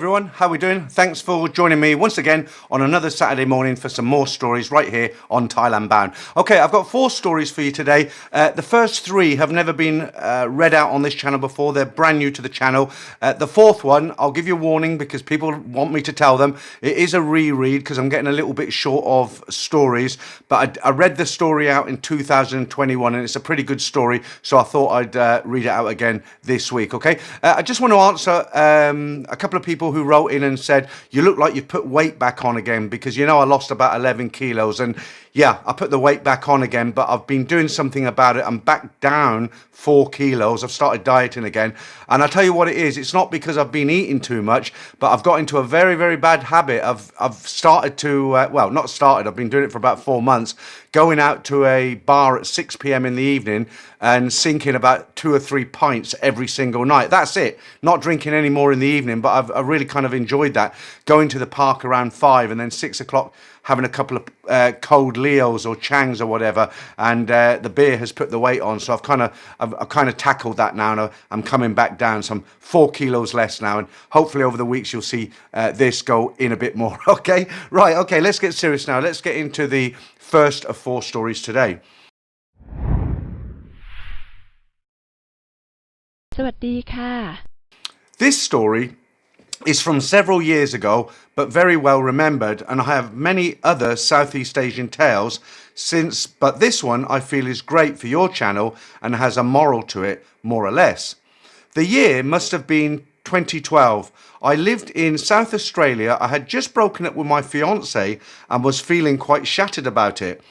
everyone, how are we doing? Thanks for joining me once again on another Saturday morning for some more stories right here on Thailand Bound. Okay, I've got 4 stories for you today. The first 3 have never been read out on this channel before. They're brand new to the channel. The 4th one, I'll give you a warning because people want me to tell them. It is a reread because I'm getting a little bit short of stories, but I read the story out in 2021 and it's a pretty good story, so I thought I'd read it out again this week, okay? I just want to answer a couple of people who wrote in and said, you look like you've put weight back on again, because you know I lost about 11 kilos, and yeah, I put the weight back on again, but I've been doing something about it. I'm back down 4 kilos. I've started dieting again, and I'll tell you what it is. It's not because I've been eating too much, but I've got into a very, very bad habit. I've started to, well, not started, I've been doing it for about 4 months, going out to a bar at 6 p.m. in the evening and sinking about 2 or 3 pints every single night. That's it. Not drinking any more in the evening, but I've really kind of enjoyed that. Going to the park around 5 and then 6 o'clock having a couple of cold Leos or Changs or whatever, and the beer has put the weight on. So I've kind of tackled that now, and I'm coming back down. So I'm 4 kilos less now, and hopefully over the weeks you'll see this go in a bit more. Okay, right. Okay, let's get serious now. Let's get into the first of 4 stories today. สวัสดีค่ะ This story is from several years ago, but very well remembered, and I have many other Southeast Asian tales since, but this one I feel is great for your channel and has a moral to it, more or less. The year must have been 2012. I lived in South Australia. I had just broken up with my fiance and was feeling quite shattered about it.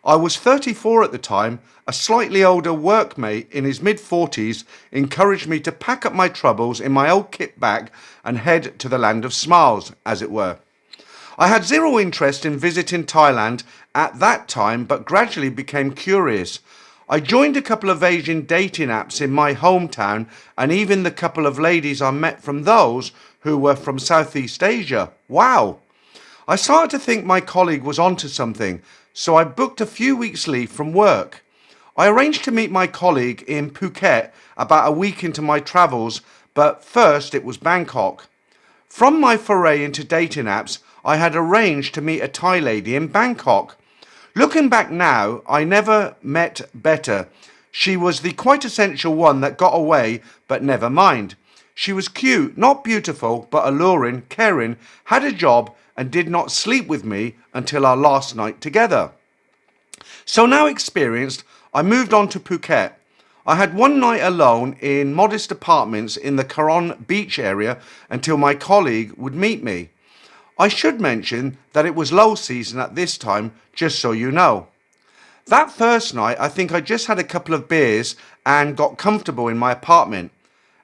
I was 34 at the time. A slightly older workmate in his mid-40s encouraged me to pack up my troubles in my old kit bag and head to the land of smiles, as it were. I had zero interest in visiting Thailand at that time, but gradually became curious. I joined a couple of Asian dating apps in my hometown, and even the couple of ladies I met from those who were from Southeast Asia. Wow! I started to think my colleague was onto something, so I booked a few weeks' leave from work. I arranged to meet my colleague in Phuket about a week into my travels, but first it was Bangkok. From my foray into dating apps, I had arranged to meet a Thai lady in Bangkok. Looking back now, I never met better. She was the quintessential one that got away, but never mind. She was cute, not beautiful, but alluring, caring, had a job, and did not sleep with me until our last night together. So now experienced, I moved on to Phuket. I had one night alone in modest apartments in the Karon beach area until my colleague would meet me. I should mention that it was low season at this time, just so you know. That first night, I think I just had a couple of beers and got comfortable in my apartment.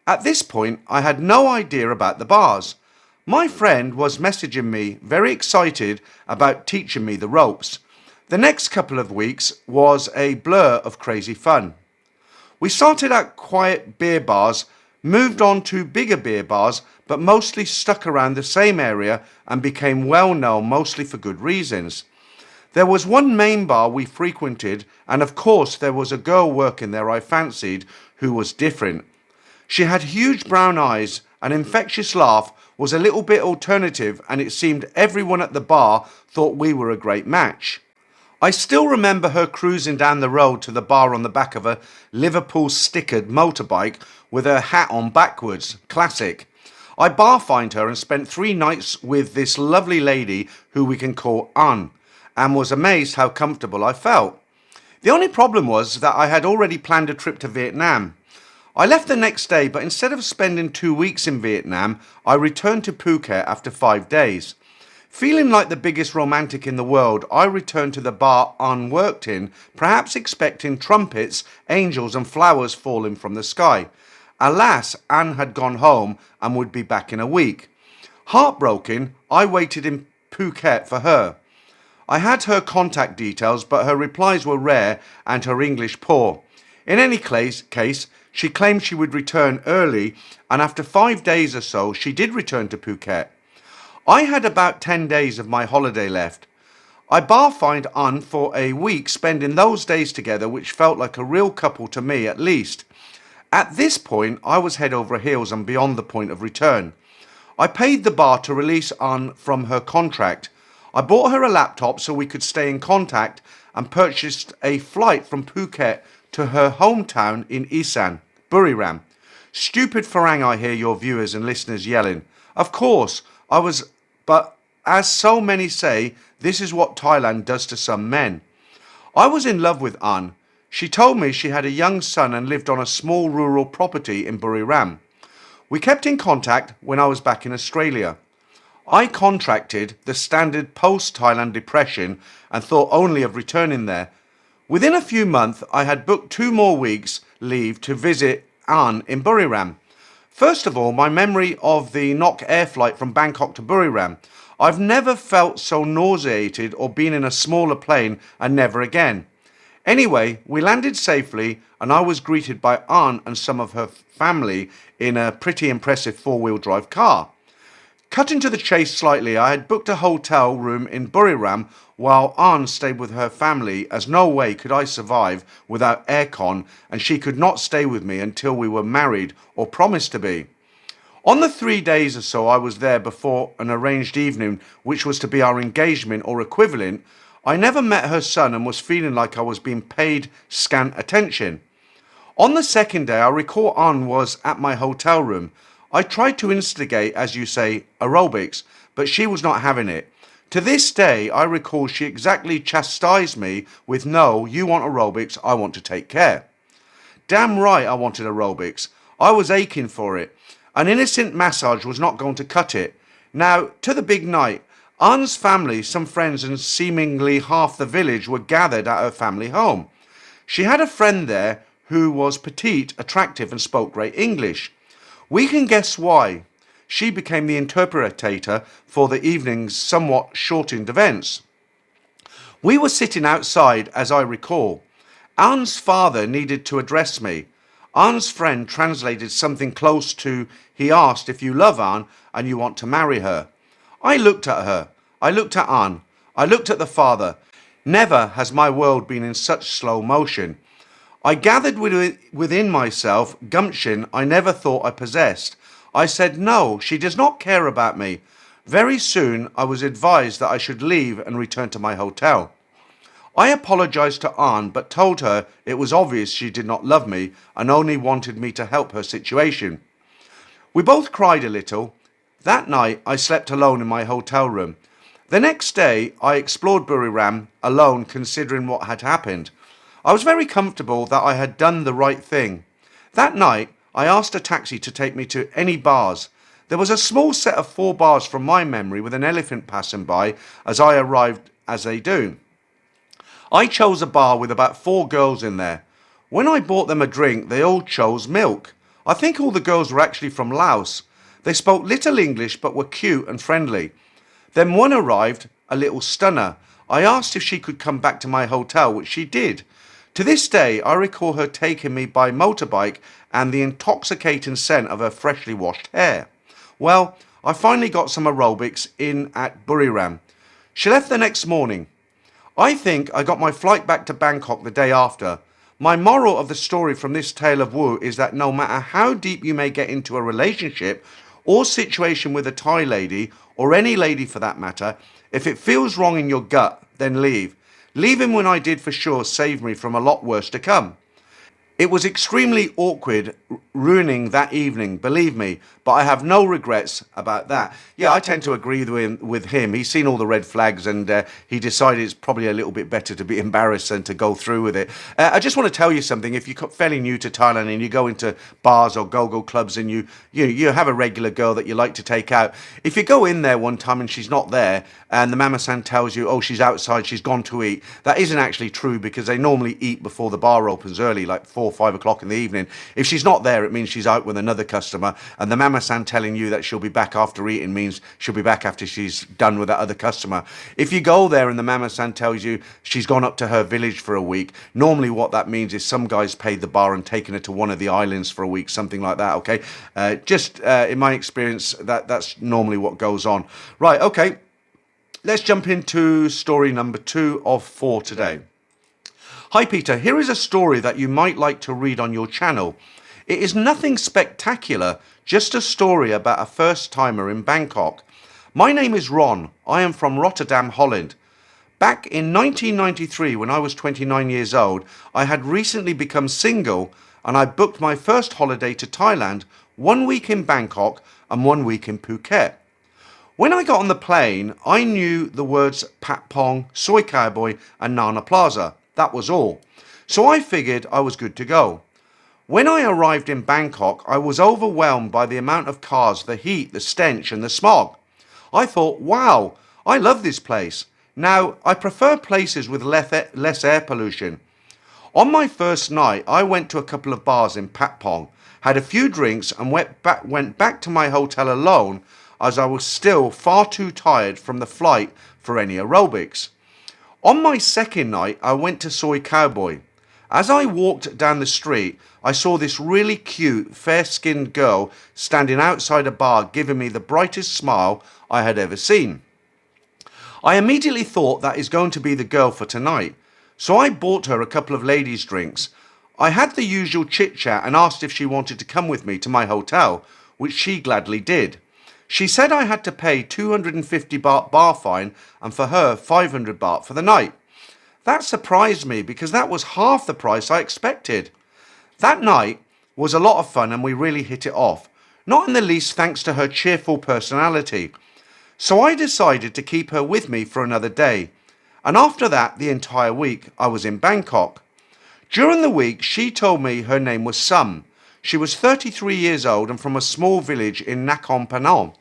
At this point, I had no idea about the bars. My friend was messaging me, very excited about teaching me the ropes. The next couple of weeks was a blur of crazy fun. We started at quiet beer bars, moved on to bigger beer bars, but mostly stuck around the same area and became well known mostly for good reasons. There was one main bar we frequented, and of course there was a girl working there I fancied who was different. She had huge brown eyes, an infectious laugh, was a little bit alternative, and it seemed everyone at the bar thought we were a great match. I still remember her cruising down the road to the bar on the back of a Liverpool stickered motorbike with her hat on backwards. Classic. I bar-fined her and spent 3 nights with this lovely lady who we can call An, and was amazed how comfortable I felt. The only problem was that I had already planned a trip to Vietnam. I left the next day, but instead of spending 2 weeks in Vietnam, I returned to Phuket after 5 days. Feeling like the biggest romantic in the world, I returned to the bar An worked in, perhaps expecting trumpets, angels and flowers falling from the sky. Alas, An had gone home and would be back in a week. Heartbroken, I waited in Phuket for her. I had her contact details, but her replies were rare and her English poor. In any case, she claimed she would return early, and after 5 days or so, she did return to Phuket. I had about 10 days of my holiday left. I bar-fined An for a week, spending those days together, which felt like a real couple to me at least. At this point, I was head over heels and beyond the point of return. I paid the bar to release An from her contract. I bought her a laptop so we could stay in contact and purchased a flight from Phuket to her hometown in Isan, Buriram. Stupid Farang, I hear your viewers and listeners yelling. Of course, I was, but as so many say, this is what Thailand does to some men. I was in love with An. She told me she had a young son and lived on a small rural property in Buriram. We kept in contact when I was back in Australia. I contracted the standard post-Thailand depression and thought only of returning there. Within a few months, I had booked 2 more weeks leave to visit An in Buriram. First of all, my memory of the Nok air flight from Bangkok to Buriram. I've never felt so nauseated or been in a smaller plane, and never again. Anyway, we landed safely and I was greeted by An and some of her family in a pretty impressive 4-wheel drive car. Cutting to the chase slightly, I had booked a hotel room in Buriram while An stayed with her family, as no way could I survive without aircon, and she could not stay with me until we were married or promised to be. On the 3 days or so I was there before an arranged evening, which was to be our engagement or equivalent, I never met her son and was feeling like I was being paid scant attention. On the second day, I recall An was at my hotel room. I tried to instigate, as you say, aerobics, but she was not having it. To this day, I recall she exactly chastised me with, no, you want aerobics, I want to take care. Damn right I wanted aerobics. I was aching for it. An innocent massage was not going to cut it. Now, to the big night. An's family, some friends and seemingly half the village were gathered at her family home. She had a friend there who was petite, attractive and spoke great English. We can guess why. She became the interpreter for the evening's somewhat shortened events. We were sitting outside, as I recall. An's father needed to address me. An's friend translated something close to, he asked if you love An and you want to marry her. I looked at her. I looked at An. I looked at the father. Never has my world been in such slow motion. I gathered within myself gumption I never thought I possessed. I said, no, she does not care about me. Very soon I was advised that I should leave and return to my hotel. I apologized to An, but told her it was obvious she did not love me and only wanted me to help her situation. We both cried a little. That night I slept alone in my hotel room. The next day I explored Buriram alone, considering what had happened. I was very comfortable that I had done the right thing. That night I asked a taxi to take me to any bars. There was a small set of 4 bars from my memory with an elephant passing by as I arrived, as they do. I chose a bar with about 4 girls in there. When I bought them a drink, they all chose milk. I think all the girls were actually from Laos. They spoke little English but were cute and friendly. Then one arrived, a little stunner. I asked if she could come back to my hotel, which she did. To this day, I recall her taking me by motorbike and the intoxicating scent of her freshly washed hair. Well, I finally got some aerobics in at Buriram. She left the next morning. I think I got my flight back to Bangkok the day after. My moral of the story from this tale of woe is that no matter how deep you may get into a relationship or situation with a Thai lady, or any lady for that matter, if it feels wrong in your gut, then leave. Leaving when I did for sure saved me from a lot worse to come. It was extremely awkward ruining that evening, believe me, but I have no regrets about that. Yeah, I tend to agree with him. He's seen all the red flags and he decided it's probably a little bit better to be embarrassed than to go through with it. I just want to tell you something. If you're fairly new to Thailand and you go into bars or go-go clubs and you have a regular girl that you like to take out, if you go in there one time and she's not there and the mama-san tells you, oh, she's outside, she's gone to eat, that isn't actually true because they normally eat before the bar opens early, like 4 or 5 o'clock in the evening. If she's not there, it means she's out with another customer, and the mama-san telling you that she'll be back after eating means she'll be back after she's done with that other customer. If you go there and the mama-san tells you she's gone up to her village for a week, normally what that means is some guy's paid the bar and taken her to one of the islands for a week, something like that, okay? In my experience, that's normally what goes on. Right, okay. Let's jump into story number 2 of 4 today. Hi Peter, here is a story that you might like to read on your channel. It is nothing spectacular, just a story about a first timer in Bangkok. My name is Ron. I am from Rotterdam, Holland. Back in 1993, when I was 29 years old, I had recently become single and I booked my first holiday to Thailand, 1 week in Bangkok and 1 week in Phuket. When I got on the plane, I knew the words Pat Pong, Soy Cowboy and Nana Plaza. That was all. So I figured I was good to go. When I arrived in Bangkok, I was overwhelmed by the amount of cars, the heat, the stench and the smog. I thought, wow, I love this place. Now, I prefer places with less air pollution. On my first night, I went to a couple of bars in Pat Pong, had a few drinks and went back to my hotel alone as I was still far too tired from the flight for any aerobics. On my second night, I went to Soy Cowboy. As I walked down the street, I saw this really cute, fair-skinned girl standing outside a bar giving me the brightest smile I had ever seen. I immediately thought that is going to be the girl for tonight, so I bought her a couple of ladies' drinks. I had the usual chit-chat and asked if she wanted to come with me to my hotel, which she gladly did. She said I had to pay 250 baht bar fine and for her 500 baht for the night. That surprised me because that was half the price I expected. That night was a lot of fun and we really hit it off, not in the least thanks to her cheerful personality. So I decided to keep her with me for another day, and after that the entire week I was in Bangkok. During the week she told me her name was Sum. She was 33 years old and from a small village in Nakhon Phanom.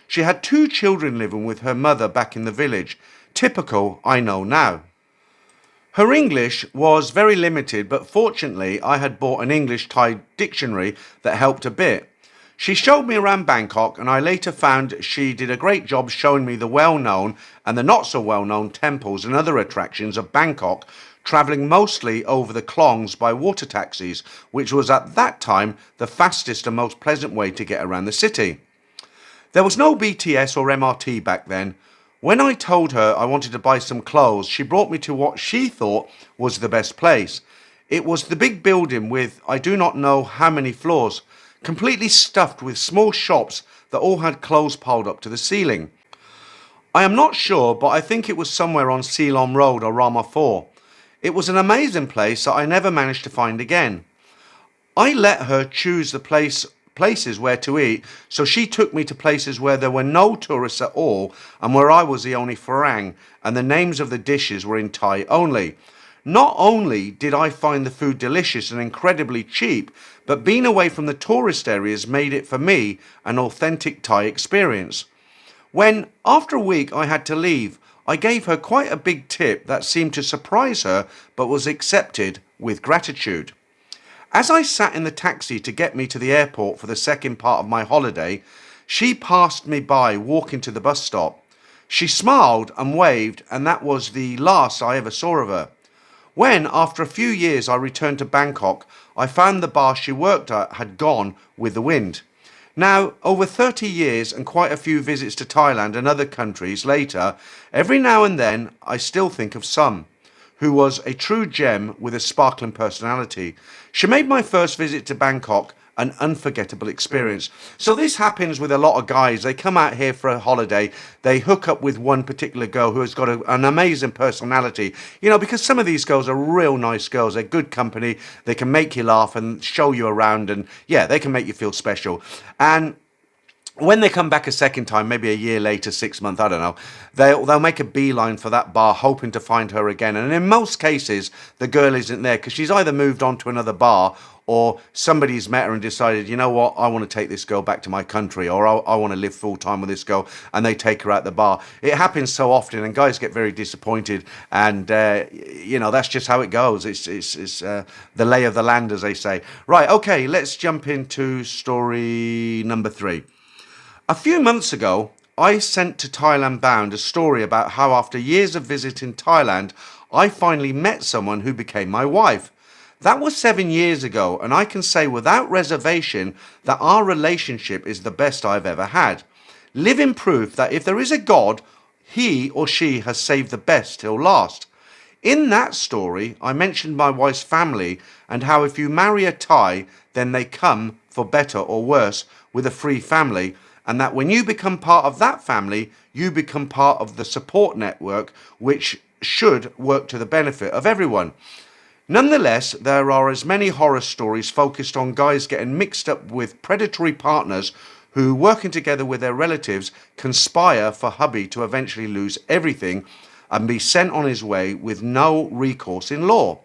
She had 2 children living with her mother back in the village. Typical, I know now. Her English was very limited, but fortunately I had bought an English-Thai dictionary that helped a bit. She showed me around Bangkok and I later found she did a great job showing me the well-known and the not-so-well-known temples and other attractions of Bangkok, travelling mostly over the Klongs by water taxis, which was at that time the fastest and most pleasant way to get around the city. There was no BTS or MRT back then. When I told her I wanted to buy some clothes, she brought me to what she thought was the best place. It was the big building with I do not know how many floors, completely stuffed with small shops that all had clothes piled up to the ceiling. I am not sure, but I think it was somewhere on Ceylon Road or Rama 4. It was an amazing place that I never managed to find again. I let her choose the places where to eat, so she took me to places where there were no tourists at all and where I was the only Farang, and the names of the dishes were in Thai only. Not only did I find the food delicious and incredibly cheap, but being away from the tourist areas made it for me an authentic Thai experience. When, after a week, I had to leave, I gave her quite a big tip that seemed to surprise her but was accepted with gratitude. As I sat in the taxi to get me to the airport for the second part of my holiday, she passed me by walking to the bus stop. She smiled and waved, and that was the last I ever saw of her. When, after a few years, I returned to Bangkok, I found the bar she worked at had gone with the wind. Now, over 30 years and quite a few visits to Thailand and other countries later, every now and then I still think of Sum, who was a true gem with a sparkling personality. She made my first visit to Bangkok an unforgettable experience. So this happens with a lot of guys. They come out here for a holiday, they hook up with one particular girl who has got an amazing personality, because some of these girls are real nice girls. They're good company, they can make you laugh and show you around, and yeah, they can make you feel special. And when they come back a second time, maybe a year later, 6 months, I don't know, they'll make a beeline for that bar, hoping to find her again. And in most cases, the girl isn't there because she's either moved on to another bar or somebody's met her and decided, you know what, I want to take this girl back to my country, or I want to live full time with this girl, and they take her out the bar. It happens so often, and guys get very disappointed, and that's just how it goes. It's the lay of the land, as they say. Right, okay, let's jump into story number 3. A few months ago, I sent to Thailand Bound a story about how after years of visiting Thailand, I finally met someone who became my wife. That was 7 years ago, and I can say without reservation that our relationship is the best I've ever had. Living proof that if there is a God, he or she has saved the best till last. In that story, I mentioned my wife's family and how if you marry a Thai, then they come, for better or worse, with a free family, and that when you become part of that family, you become part of the support network, which should work to the benefit of everyone. Nonetheless, there are as many horror stories focused on guys getting mixed up with predatory partners who, working together with their relatives, conspire for hubby to eventually lose everything and be sent on his way with no recourse in law.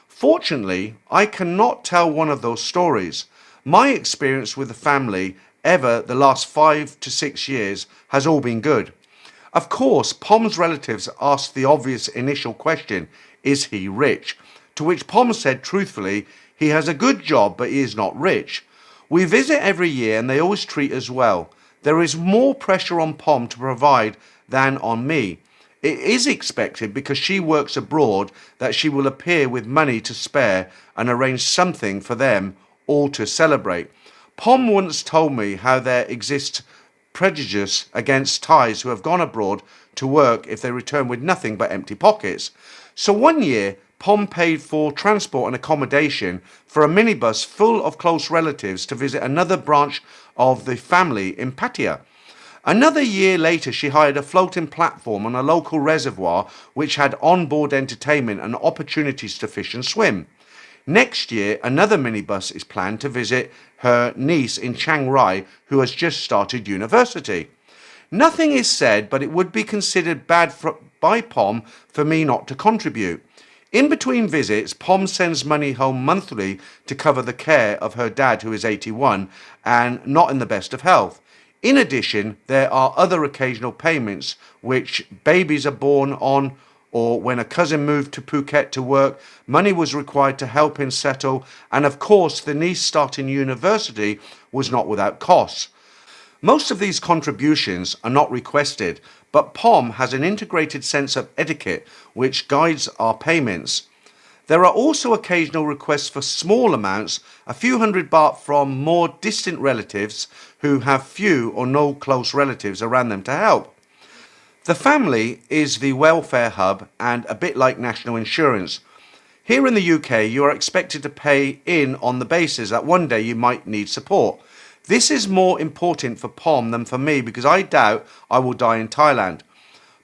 Fortunately, I cannot tell one of those stories. My experience with the family ever the last 5 to 6 years has all been good. Of course, Pom's relatives asked the obvious initial question, is he rich? To which Pom said truthfully, he has a good job but he is not rich. We visit every year and they always treat us well. There is more pressure on Pom to provide than on me. It is expected because she works abroad that she will appear with money to spare and arrange something for them all to celebrate. Pom once told me how there exists prejudice against Thais who have gone abroad to work if they return with nothing but empty pockets. So one year, Pom paid for transport and accommodation for a minibus full of close relatives to visit another branch of the family in Pattaya. Another year later, she hired a floating platform on a local reservoir which had onboard entertainment and opportunities to fish and swim. Next year, another minibus is planned to visit her niece in Chiang Rai, who has just started university. Nothing is said, but it would be considered bad by Pom for me not to contribute. In between visits, Pom sends money home monthly to cover the care of her dad, who is 81 and not in the best of health. In addition, there are other occasional payments which babies are born on, or when a cousin moved to Phuket to work, money was required to help him settle, and of course the niece starting university was not without costs. Most of these contributions are not requested, but Pom has an integrated sense of etiquette which guides our payments. There are also occasional requests for small amounts, a few hundred baht from more distant relatives who have few or no close relatives around them to help. The family is the welfare hub and a bit like national insurance. Here in the UK, you are expected to pay in on the basis that one day you might need support. This is more important for Pom than for me because I doubt I will die in Thailand.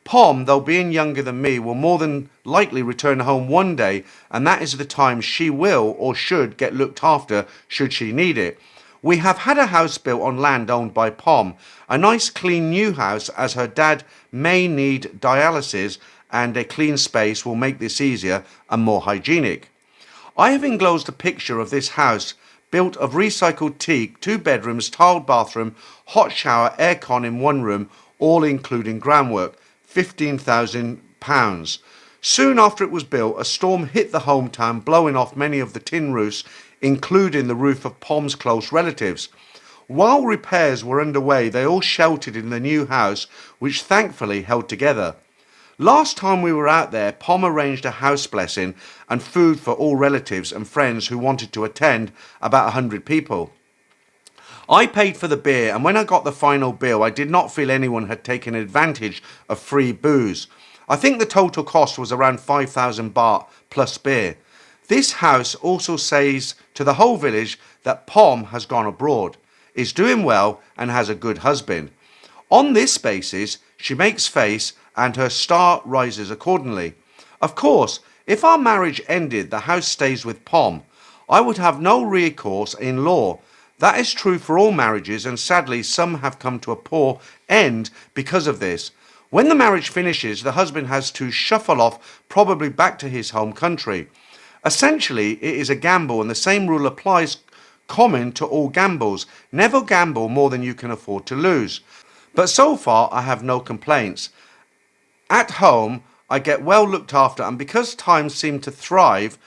Pom, though being younger than me, will more than likely return home one day, and that is the time she will or should get looked after should she need it. We have had a house built on land owned by Pom, a nice clean new house as her dad may need dialysis and a clean space will make this easier and more hygienic. I have enclosed a picture of this house built of recycled teak, 2 bedrooms, tiled bathroom, hot shower, aircon in one room, all including groundwork, £15,000. Soon after it was built, a storm hit the hometown, blowing off many of the tin roofs, including the roof of Pom's close relatives. While repairs were underway, they all sheltered in the new house, which thankfully held together. Last time we were out there, Pom arranged a house blessing and food for all relatives and friends who wanted to attend, about 100 people. I paid for the beer, and when I got the final bill, I did not feel anyone had taken advantage of free booze. I think the total cost was around 5,000 baht plus beer. This house also says to the whole village that Pom has gone abroad, is doing well and has a good husband. On this basis, she makes face and her star rises accordingly. Of course, if our marriage ended, the house stays with Pom. I would have no recourse in law. That is true for all marriages, and sadly some have come to a poor end because of this. When the marriage finishes, the husband has to shuffle off, probably back to his home country. Essentially, it is a gamble, and the same rule applies common to all gambles. Never gamble more than you can afford to lose. But so far, I have no complaints. At home, I get well looked after, and because times seem to thrive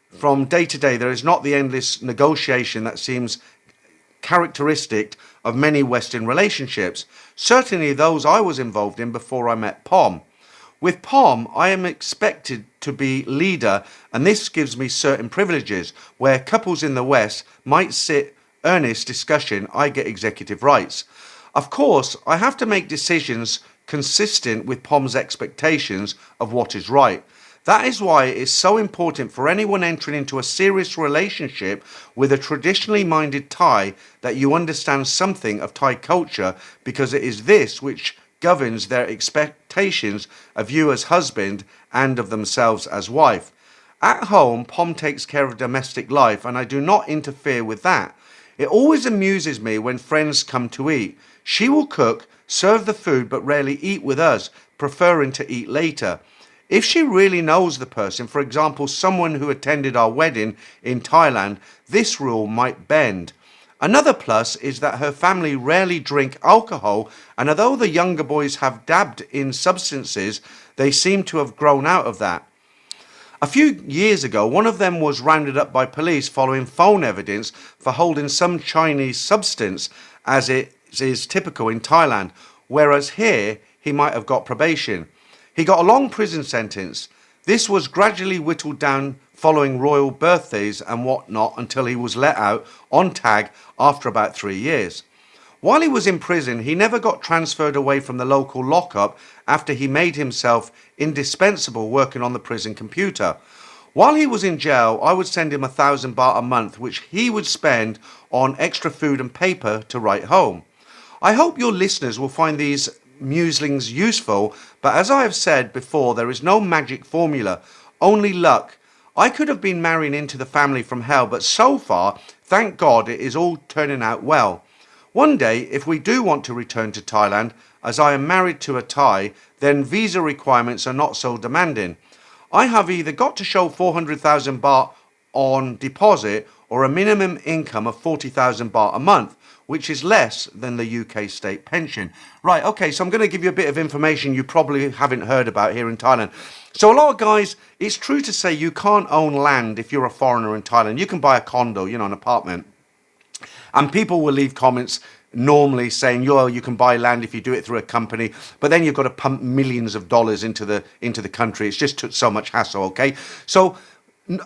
from day to day, there is not the endless negotiation that seems characteristic of many Western relationships, certainly those I was involved in before I met Pom. With Pom, I am expected to be leader, and this gives me certain privileges, where couples in the West might sit earnest discussion, I get executive rights. Of course, I have to make decisions consistent with Pom's expectations of what is right. That is why it is so important for anyone entering into a serious relationship with a traditionally minded Thai that you understand something of Thai culture, because it is this which governs their expectations of you as husband and of themselves as wife. At home, Pom takes care of domestic life, and I do not interfere with that. It always amuses me when friends come to eat. She will cook, serve the food, but rarely eat with us, preferring to eat later. If she really knows the person, for example, someone who attended our wedding in Thailand, this rule might bend. Another plus is that her family rarely drink alcohol, and although the younger boys have dabbed in substances, they seem to have grown out of that. A few years ago, one of them was rounded up by police following phone evidence for holding some Chinese substance, as it is typical in Thailand, whereas here he might have got probation. He got a long prison sentence. This was gradually whittled down following royal birthdays and whatnot until he was let out on tag after about 3 years. While he was in prison, he never got transferred away from the local lockup after he made himself indispensable working on the prison computer. While he was in jail, I would send him 1,000 baht a month, which he would spend on extra food and paper to write home. I hope your listeners will find these musings useful, but as I have said before, there is no magic formula, only luck. I could have been marrying into the family from hell, but so far, thank God, it is all turning out well. One day, if we do want to return to Thailand, as I am married to a Thai, then visa requirements are not so demanding. I have either got to show 400,000 baht on deposit or a minimum income of 40,000 baht a month, which is less than the UK state pension. Right, okay, so I'm going to give you a bit of information you probably haven't heard about here in Thailand. So a lot of guys, it's true to say you can't own land if you're a foreigner in Thailand. You can buy a condo, an apartment. And people will leave comments normally saying, you can buy land if you do it through a company, but then you've got to pump millions of dollars into the country. It's just so much hassle, okay? So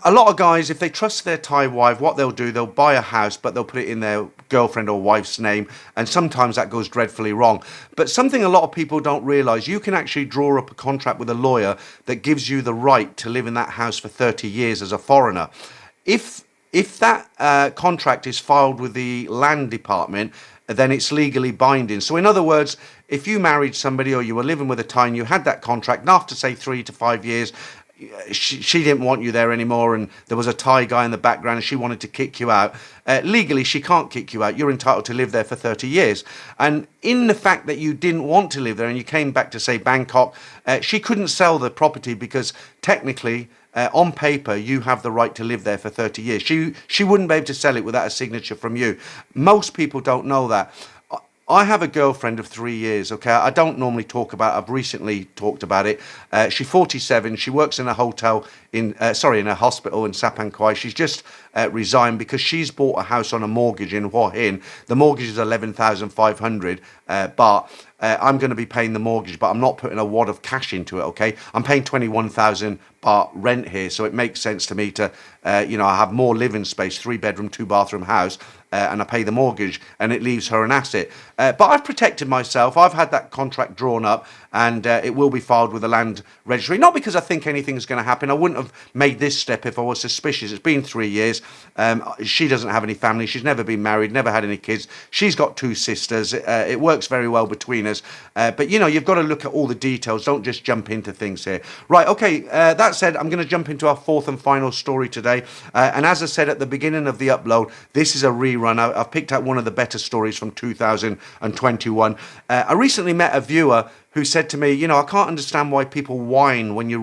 a lot of guys, if they trust their Thai wife, what they'll do, they'll buy a house, but they'll put it in their girlfriend or wife's name, and sometimes that goes dreadfully wrong. But something a lot of people don't realise, you can actually draw up a contract with a lawyer that gives you the right to live in that house for 30 years as a foreigner. If that contract is filed with the land department, then it's legally binding. So in other words, if you married somebody or you were living with a Thai and you had that contract, and after say 3 to 5 years, she didn't want you there anymore, and there was a Thai guy in the background and she wanted to kick you out, legally she can't kick you out. You're entitled to live there for 30 years. And in the fact that you didn't want to live there and you came back to say Bangkok, she couldn't sell the property because technically on paper you have the right to live there for 30 years. She wouldn't be able to sell it without a signature from you. Most people don't know that. I have a girlfriend of 3 years, okay? I don't normally talk about it. I've recently talked about it. She's 47. She works in a hotel in a hospital in Sapang Kwai. She's just resigned because she's bought a house on a mortgage in Hua Hin. The mortgage is 11,500 baht. I'm going to be paying the mortgage, but I'm not putting a wad of cash into it, okay? I'm paying 21,000 baht rent here, so it makes sense to me to, I have more living space, 3-bedroom, 2-bathroom house, and I pay the mortgage, and it leaves her an asset. But I've protected myself. I've had that contract drawn up, and it will be filed with the land registry. Not because I think anything's going to happen. I wouldn't have made this step if I was suspicious. It's been 3 years. She doesn't have any family. She's never been married, never had any kids. She's got 2 sisters. It works very well between us. But, you've got to look at all the details. Don't just jump into things here. Right, okay, that said, I'm going to jump into our 4th and final story today. And as I said at the beginning of the upload, this is a rerun. I've picked out one of the better stories from 2021. I recently met a viewer who said to me, I can't understand why people whine when you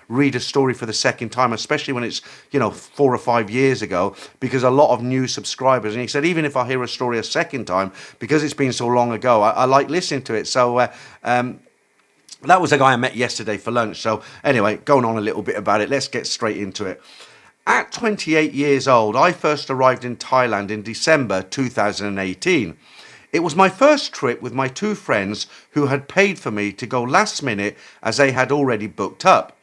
read a story for the second time, especially when it's, 4 or 5 years ago, because a lot of new subscribers. And he said, even if I hear a story a second time, because it's been so long ago, I like listening to it. So that was a guy I met yesterday for lunch. So anyway, going on a little bit about it, let's get straight into it. At 28 years old, I first arrived in Thailand in December 2018. It was my first trip with my 2 friends who had paid for me to go last minute as they had already booked up.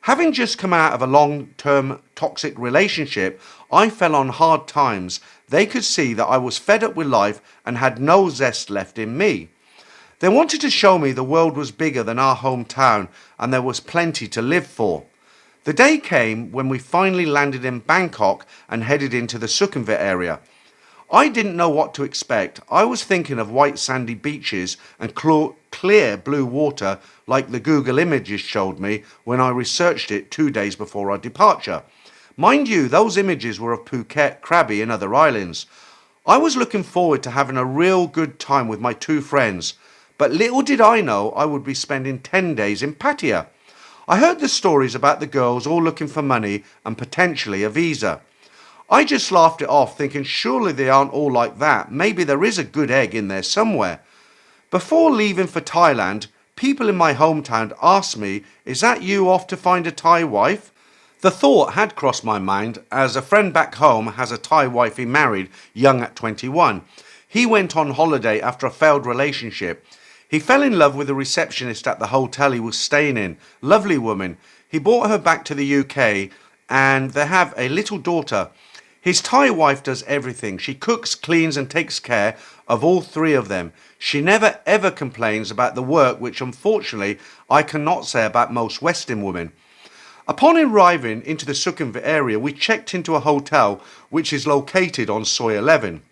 Having just come out of a long-term toxic relationship, I fell on hard times. They could see that I was fed up with life and had no zest left in me. They wanted to show me the world was bigger than our hometown and there was plenty to live for. The day came when we finally landed in Bangkok and headed into the Sukhumvit area. I didn't know what to expect. I was thinking of white sandy beaches and clear blue water like the Google images showed me when I researched it 2 days before our departure. Mind you, those images were of Phuket, Krabi and other islands. I was looking forward to having a real good time with my two friends, but little did I know I would be spending 10 days in Pattaya. I heard the stories about the girls all looking for money and potentially a visa. I just laughed it off, thinking surely they aren't all like that. Maybe there is a good egg in there somewhere. Before leaving for Thailand, people in my hometown asked me, "Is that you off to find a Thai wife?" The thought had crossed my mind, as a friend back home has a Thai wife he married young at 21. He went on holiday after a failed relationship. He fell in love with the receptionist at the hotel he was staying in. Lovely woman. He brought her back to the UK and they have a little daughter. His Thai wife does everything. She cooks, cleans and takes care of all three of them. She never ever complains about the work, which unfortunately I cannot say about most Western women. Upon arriving into the Sukhumvit area, we checked into a hotel which is located on Soi 11.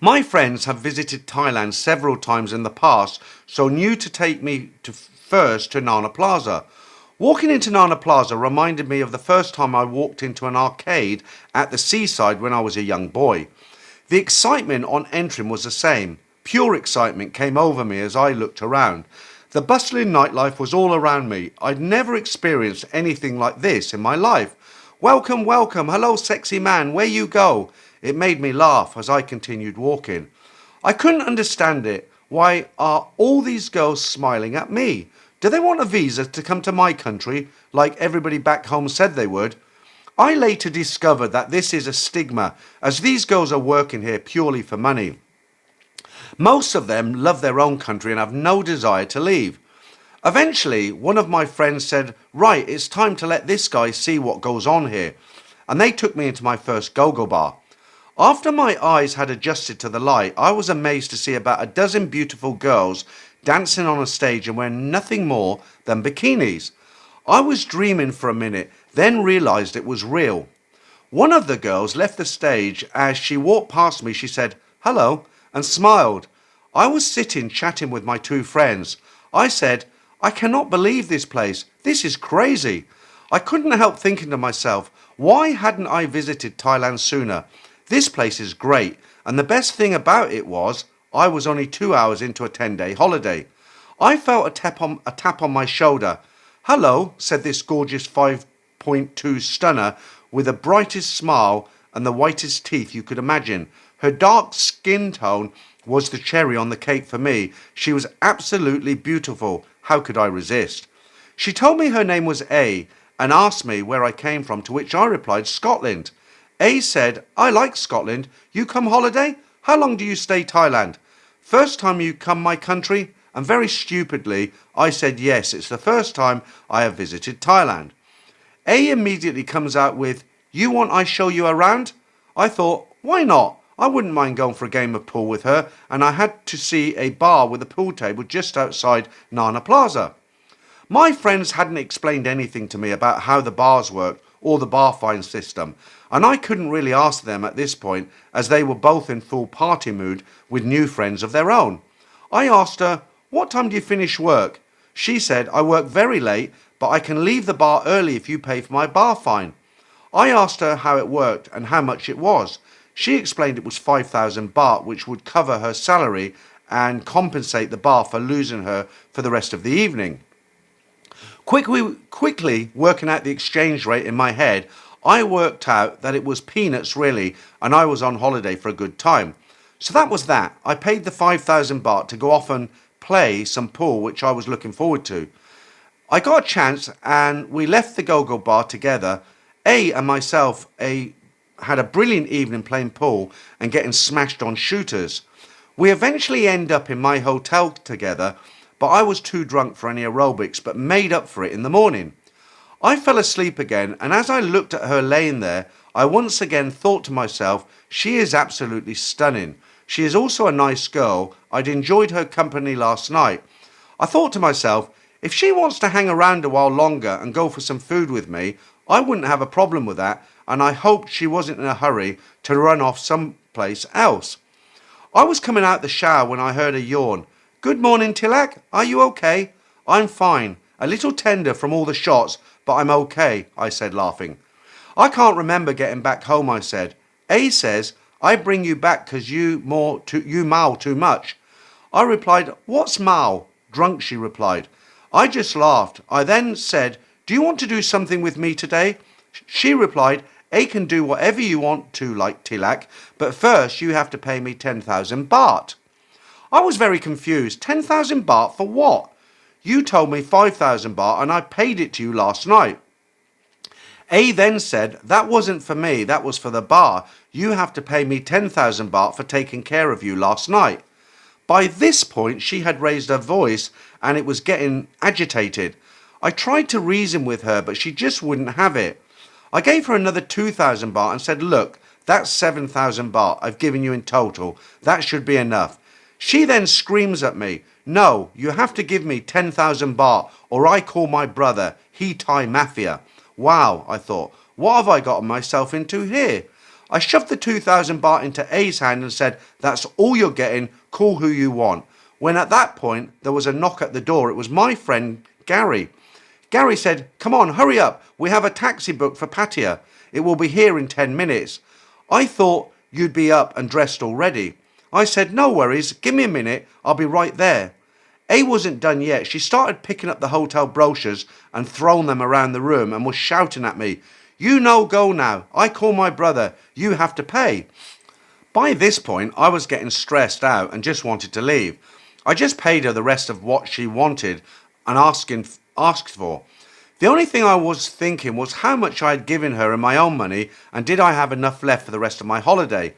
My friends have visited Thailand several times in the past, so knew to take me first to Nana Plaza. Walking into Nana Plaza reminded me of the first time I walked into an arcade at the seaside when I was a young boy. The excitement on entering was the same. Pure excitement came over me as I looked around. The bustling nightlife was all around me. I'd never experienced anything like this in my life. "Welcome, welcome, hello sexy man, where you go?" It made me laugh as I continued walking. I couldn't understand it. Why are all these girls smiling at me? Do they want a visa to come to my country like everybody back home said they would? I later discovered that this is a stigma, as these girls are working here purely for money. Most of them love their own country and have no desire to leave. Eventually, one of my friends said, "Right, it's time to let this guy see what goes on here." And they took me into my first go-go bar. After my eyes had adjusted to the light, I was amazed to see about a dozen beautiful girls dancing on a stage and wearing nothing more than bikinis. I was dreaming for a minute, then realized it was real. One of the girls left the stage. As she walked past me, she said, "Hello," and smiled. I was sitting chatting with my two friends. I said, "I cannot believe this place. This is crazy." I couldn't help thinking to myself, why hadn't I visited Thailand sooner? This place is great, and the best thing about it was I was only 2 hours into a 10-day holiday. I felt a tap on my shoulder. "Hello," said this gorgeous 5'2" stunner with the brightest smile and the whitest teeth you could imagine. Her dark skin tone was the cherry on the cake for me. She was absolutely beautiful. How could I resist? She told me her name was A and asked me where I came from, to which I replied, "Scotland." A said, "I like Scotland. You come holiday? How long do you stay Thailand?" "First time you come my country?" And very stupidly, I said, "Yes, it's the first time I have visited Thailand." A immediately comes out with, "You want I show you around?" I thought, why not? I wouldn't mind going for a game of pool with her, and I had to see a bar with a pool table just outside Nana Plaza. My friends hadn't explained anything to me about how the bars worked or the bar fine system, and I couldn't really ask them at this point, as they were both in full party mood with new friends of their own. I asked her, "What time do you finish work?" She said, "I work very late, but I can leave the bar early if you pay for my bar fine." I asked her how it worked and how much it was. She explained it was 5,000 baht, which would cover her salary and compensate the bar for losing her for the rest of the evening. Quickly working out the exchange rate in my head, I worked out that it was peanuts really, and I was on holiday for a good time. So that was that. I paid the 5,000 baht to go off and play some pool, which I was looking forward to. I got a chance and we left the go-go bar together. A and myself had a brilliant evening playing pool and getting smashed on shooters. We eventually end up in my hotel together, but I was too drunk for any aerobics, but made up for it in the morning. I fell asleep again, and as I looked at her laying there, I once again thought to myself, she is absolutely stunning. She is also a nice girl. I'd enjoyed her company last night. I thought to myself, if she wants to hang around a while longer and go for some food with me, I wouldn't have a problem with that, and I hoped she wasn't in a hurry to run off someplace else. I was coming out the shower when I heard a yawn. Good morning, Tilak. Are you okay? I'm fine. A little tender from all the shots, but I'm okay, I said, laughing. I can't remember getting back home, I said. A says, I bring you back 'cause you mow too much. I replied, what's mow? Drunk, she replied. I just laughed. I then said, do you want to do something with me today? She replied, A can do whatever you want to, like Tilak, but first you have to pay me 10,000 baht. I was very confused. 10,000 baht for what? You told me 5,000 baht and I paid it to you last night. A then said, that wasn't for me, that was for the bar. You have to pay me 10,000 baht for taking care of you last night. By this point, she had raised her voice and it was getting agitated. I tried to reason with her, but she just wouldn't have it. I gave her another 2,000 baht and said, look, that's 7,000 baht I've given you in total. That should be enough. She then screams at me, no, you have to give me 10,000 baht or I call my brother, he Thai mafia. Wow, I thought, what have I gotten myself into here? I shoved the 2,000 baht into A's hand and said, that's all you're getting, call who you want. When at that point, there was a knock at the door. It was my friend, Gary. Gary said, come on, hurry up. We have a taxi booked for Pattaya. It will be here in 10 minutes. I thought you'd be up and dressed already. I said, no worries, give me a minute. I'll be right there. A wasn't done yet. She started picking up the hotel brochures and throwing them around the room and was shouting at me, you no go now. I call my brother. You have to pay. By this point, I was getting stressed out and just wanted to leave. I just paid her the rest of what she wanted and asked for. The only thing I was thinking was how much I had given her in my own money and did I have enough left for the rest of my holiday.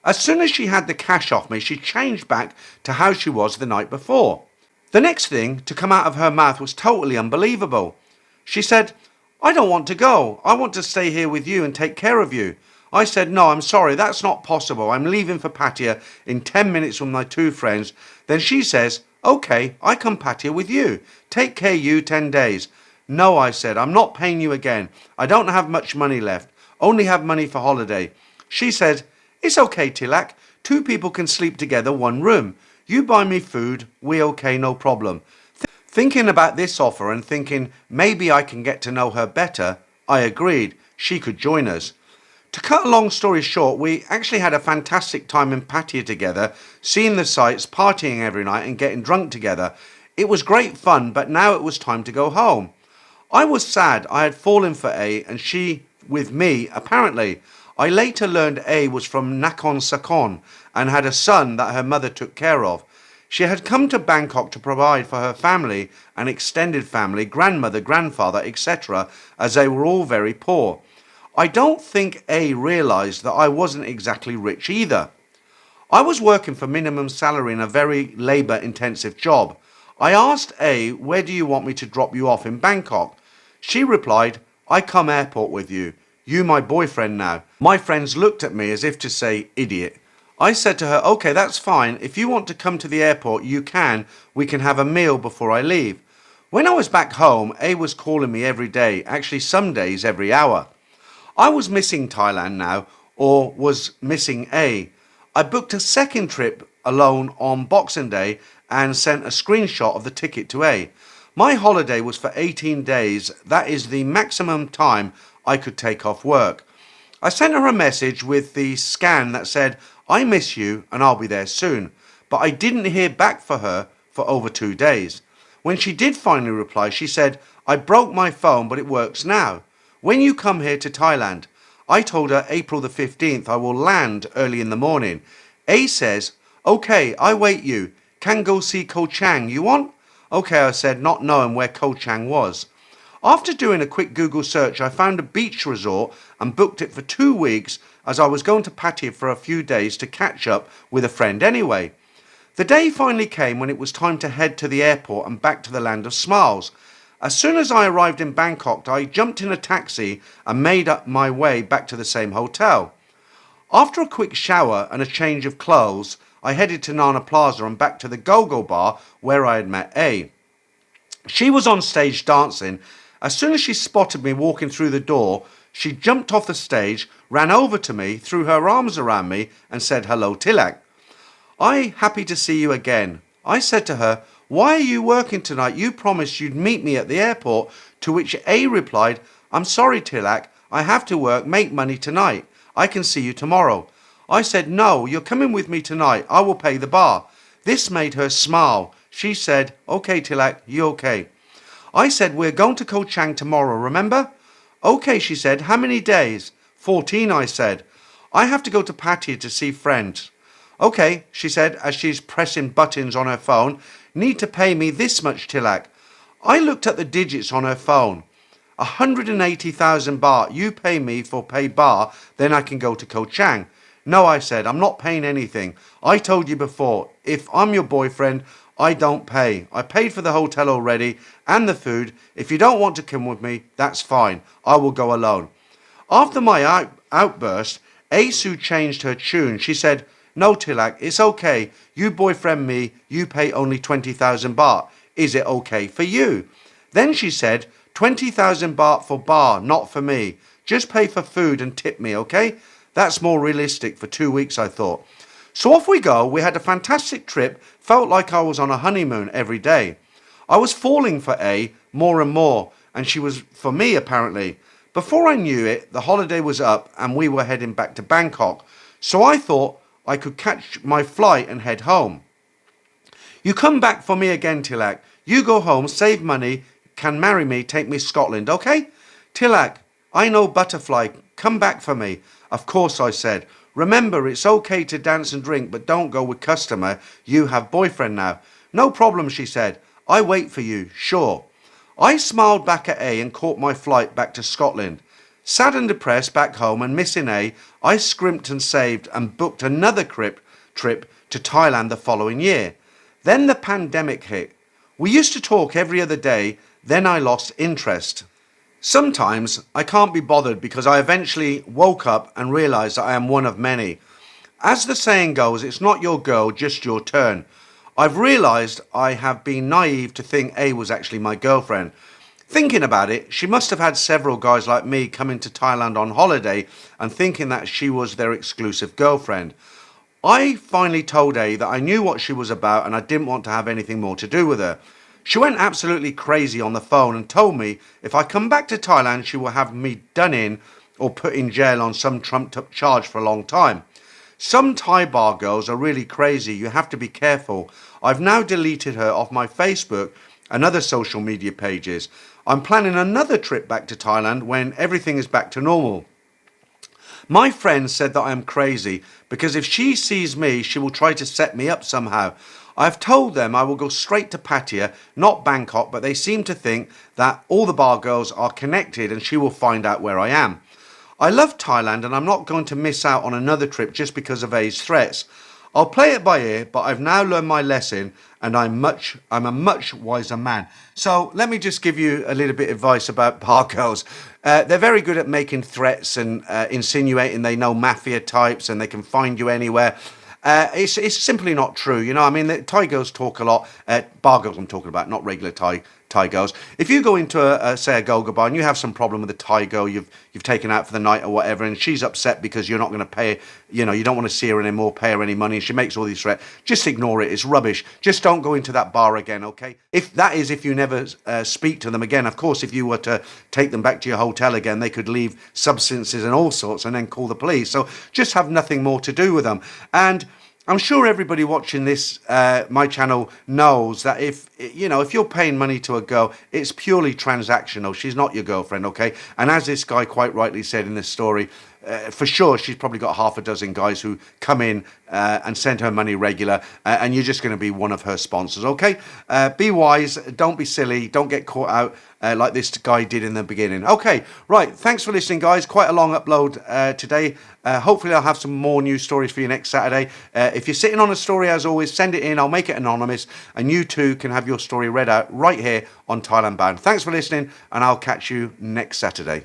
As soon as she had the cash off me, she changed back to how she was the night before. The next thing to come out of her mouth was totally unbelievable. She said, I don't want to go. I want to stay here with you and take care of you. I said, no, I'm sorry, that's not possible. I'm leaving for Pattaya in 10 minutes with my two friends. Then she says, okay, I come Pattaya with you. Take care you 10 days. No, I said, I'm not paying you again. I don't have much money left. Only have money for holiday. She said, it's okay, Tilak. Two people can sleep together, one room. You buy me food, we okay, no problem. Thinking about this offer and thinking maybe I can get to know her better, I agreed she could join us. To cut a long story short, we actually had a fantastic time in Pattaya together, seeing the sights, partying every night and getting drunk together. It was great fun, but now it was time to go home. I was sad. I had fallen for A and she with me, apparently. I later learned A was from Nakhon Sakon and had a son that her mother took care of. She had come to Bangkok to provide for her family and extended family, grandmother, grandfather, etc., as they were all very poor. I don't think A realised that I wasn't exactly rich either. I was working for minimum salary in a very labour-intensive job. I asked A, where do you want me to drop you off in Bangkok? She replied, I come airport with you. You my boyfriend now. My friends looked at me as if to say, idiot. I said to her, okay, that's fine. If you want to come to the airport, you can. We can have a meal before I leave. When I was back home, A was calling me every day, actually some days every hour. I was missing Thailand now, or was missing A. I booked a second trip alone on Boxing Day and sent a screenshot of the ticket to A. My holiday was for 18 days. That is the maximum time I could take off work. I sent her a message with the scan that said, I miss you and I'll be there soon. But I didn't hear back from her for over 2 days. When she did finally reply, she said, I broke my phone, but it works now. When you come here to Thailand, I told her April the 15th I will land early in the morning. A says, okay, I wait you. Can go see Koh Chang, you want? Okay, I said, not knowing where Koh Chang was. After doing a quick Google search, I found a beach resort and booked it for 2 weeks as I was going to Pattaya for a few days to catch up with a friend anyway. The day finally came when it was time to head to the airport and back to the land of smiles. As soon as I arrived in Bangkok, I jumped in a taxi and made up my way back to the same hotel. After a quick shower and a change of clothes, I headed to Nana Plaza and back to the Go-Go bar where I had met A. She was on stage dancing. As soon as she spotted me walking through the door, she jumped off the stage, ran over to me, threw her arms around me and said, "Hello, Tilak. Happy to see you again." I said to her, "Why are you working tonight? You promised you'd meet me at the airport." To which A replied, "I'm sorry, Tilak. I have to work, make money tonight. I can see you tomorrow." I said, "No, you're coming with me tonight. I will pay the bar." This made her smile. She said, "Okay, Tilak, you okay?" I said, "We're going to Koh Chang tomorrow, remember?" "Okay," she said. "How many days?" 14, I said. "I have to go to Pattaya to see friends." "Okay," she said as she's pressing buttons on her phone. "Need to pay me this much, Tilak." I looked at the digits on her phone. 180,000 baht. You pay me for pay bar, then I can go to Koh Chang. "No," I said, "I'm not paying anything. I told you before, if I'm your boyfriend, I don't pay. I paid for the hotel already and the food. If you don't want to come with me, that's fine. I will go alone." After my outburst, Asu changed her tune. She said, "No, Tilak, it's okay. You boyfriend me, you pay only 20,000 baht. Is it okay for you?" Then she said, 20,000 baht for bar, not for me. Just pay for food and tip me, okay? That's more realistic for 2 weeks, I thought. So off we go. We had a fantastic trip. Felt like I was on a honeymoon every day. I was falling for A more and more, and she was for me, apparently. Before I knew it, the holiday was up and we were heading back to Bangkok. So I thought I could catch my flight and head home. "You come back for me again, Tilak. You go home, save money, can marry me, take me Scotland, okay?" "Tilak, I know butterfly. Come back for me." "Of course," I said. "Remember, it's okay to dance and drink, but don't go with customer. You have boyfriend now." "No problem," she said. "I wait for you, sure." I smiled back at A and caught my flight back to Scotland. Sad and depressed back home and missing A, I scrimped and saved and booked another trip to Thailand the following year. Then the pandemic hit. We used to talk every other day, then I lost interest. Sometimes I can't be bothered because I eventually woke up and realised that I am one of many. As the saying goes, it's not your go, just your turn. I've realised I have been naive to think A was actually my girlfriend. Thinking about it, she must have had several guys like me coming to Thailand on holiday and thinking that she was their exclusive girlfriend. I finally told A that I knew what she was about and I didn't want to have anything more to do with her. She went absolutely crazy on the phone and told me if I come back to Thailand, she will have me done in or put in jail on some trumped up charge for a long time. Some Thai bar girls are really crazy. You have to be careful. I've now deleted her off my Facebook and other social media pages. I'm planning another trip back to Thailand when everything is back to normal. My friend said that I am crazy because if she sees me, she will try to set me up somehow. I've told them I will go straight to Pattaya, not Bangkok, but they seem to think that all the bar girls are connected and she will find out where I am. I love Thailand and I'm not going to miss out on another trip just because of A's threats. I'll play it by ear, but I've now learned my lesson and I'm a much wiser man. So let me just give you a little bit of advice about bar girls. They're very good at making threats and insinuating they know mafia types and they can find you anywhere. It's simply not true. You know, I mean, the Thai girls talk a lot. Bar girls I'm talking about, not regular Thai girls. If you go into say a go-go bar and you have some problem with a Thai girl you've taken out for the night or whatever, and she's upset because you're not going to pay, you know, you don't want to see her anymore, pay her any money, and she makes all these threats, just ignore it. It's rubbish. Just don't go into that bar again, okay? If you never speak to them again. Of course, if you were to take them back to your hotel again, they could leave substances and all sorts and then call the police. So just have nothing more to do with them. And I'm sure everybody watching this, my channel, knows that if you're paying money to a girl, it's purely transactional. She's not your girlfriend, okay? And as this guy quite rightly said in this story, for sure she's probably got half a dozen guys who come in and send her money regular, and you're just going to be one of her sponsors, okay? Be wise, don't be silly, don't get caught out like this guy did in the beginning. Okay, right, thanks for listening, guys. Quite a long upload today. Hopefully I'll have some more news stories for you next Saturday. If you're sitting on a story, as always, send it in. I'll make it anonymous, and you too can have your story read out right here on Thailand Bound. Thanks for listening, and I'll catch you next Saturday.